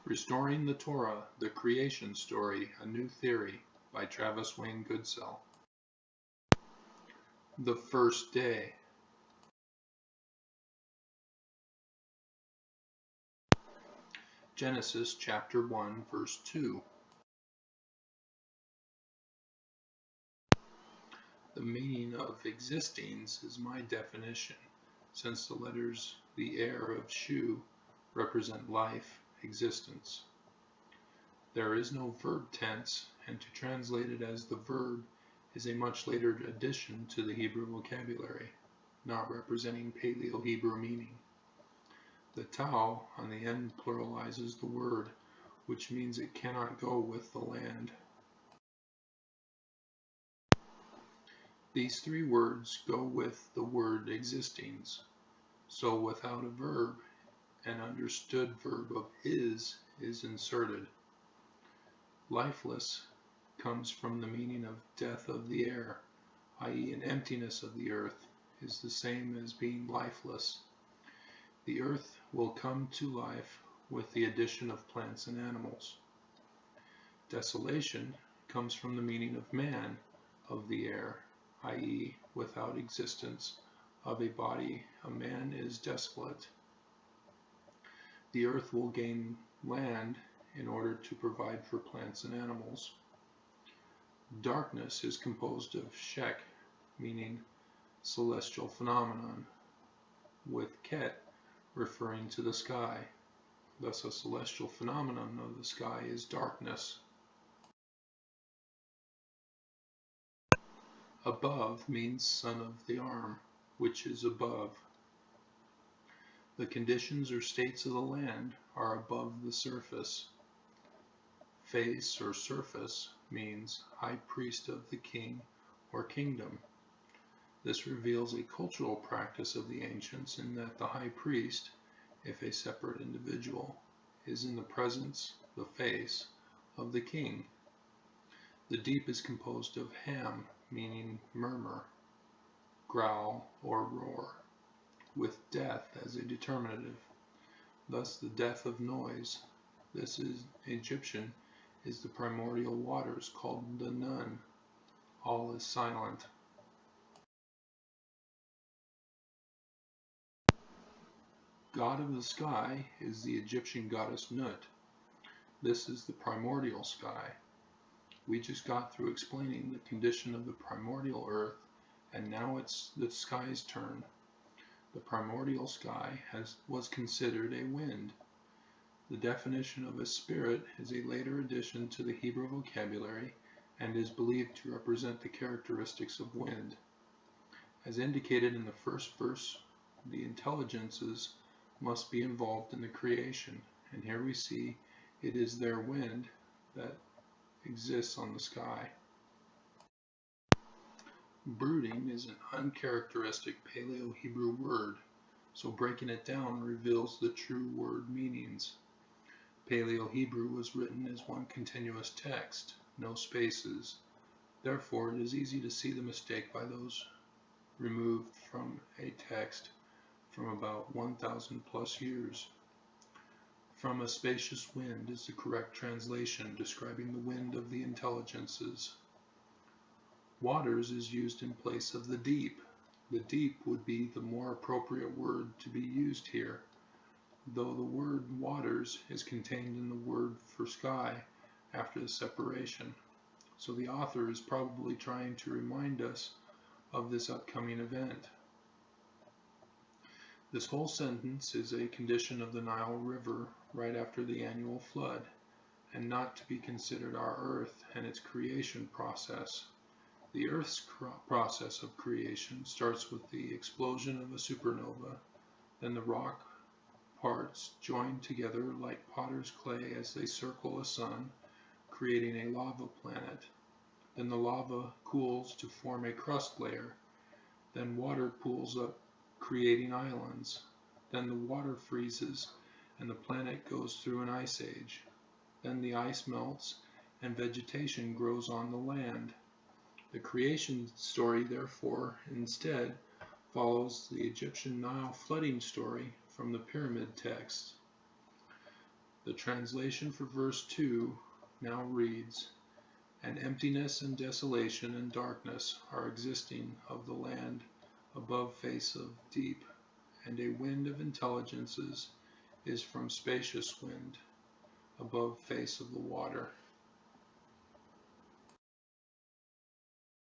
Restoring the Torah, the Creation Story, A New Theory by Travis Wayne Goodsell. The First Day. Genesis chapter 1, verse 2. The meaning of existings is my definition, since the letters the air of Shu represent life, existence. There is no verb tense, and to translate it as the verb is a much later addition to the Hebrew vocabulary, not representing Paleo-Hebrew meaning. The tau on the end pluralizes the word, which means it cannot go with the land. These three words go with the word existings, so without a verb, an understood verb of is inserted. Lifeless comes from the meaning of death of the air, i.e. an emptiness of the earth is the same as being lifeless. The earth will come to life with the addition of plants and animals. Desolation comes from the meaning of man of the air, i.e. without existence of a body, a man is desolate. The earth will gain land in order to provide for plants and animals. Darkness is composed of shek, meaning celestial phenomenon, with ket referring to the sky. Thus a celestial phenomenon of the sky is darkness. Above means son of the arm, which is above. The conditions or states of the land are above the surface. Face or surface means high priest of the king or kingdom. This reveals a cultural practice of the ancients in that the high priest, if a separate individual, is in the presence, the face, of the king. The deep is composed of ham, meaning murmur, growl, or roar, with death as a determinative. Thus the death of noise. This is Egyptian is the primordial waters called the Nun. All is silent. God of the sky is the Egyptian goddess Nut. This is the primordial sky. We just got through explaining the condition of the primordial earth, and now it's the sky's turn. The primordial sky was considered a wind. The definition of a spirit is a later addition to the Hebrew vocabulary and is believed to represent the characteristics of wind. As indicated in the first verse, the intelligences must be involved in the creation, and here we see it is their wind that exists on the sky. Brooding is an uncharacteristic Paleo-Hebrew word, so breaking it down reveals the true word meanings. Paleo-Hebrew was written as one continuous text, no spaces. Therefore, it is easy to see the mistake by those removed from a text from about 1,000 plus years. From a spacious wind is the correct translation describing the wind of the intelligences. Waters is used in place of the deep. The deep would be the more appropriate word to be used here, though the word waters is contained in the word for sky after the separation. So the author is probably trying to remind us of this upcoming event. This whole sentence is a condition of the Nile River right after the annual flood, and not to be considered our earth and its creation process. The Earth's process of creation starts with the explosion of a supernova, then the rock parts join together like potter's clay as they circle a sun, creating a lava planet. Then the lava cools to form a crust layer. Then water pools up, creating islands. Then the water freezes and the planet goes through an ice age. Then the ice melts and vegetation grows on the land. The creation story, therefore, instead follows the Egyptian Nile flooding story from the pyramid text. The translation for verse 2 now reads, "And emptiness and desolation and darkness are existing of the land above face of deep, and a wind of intelligences is from spacious wind above face of the water."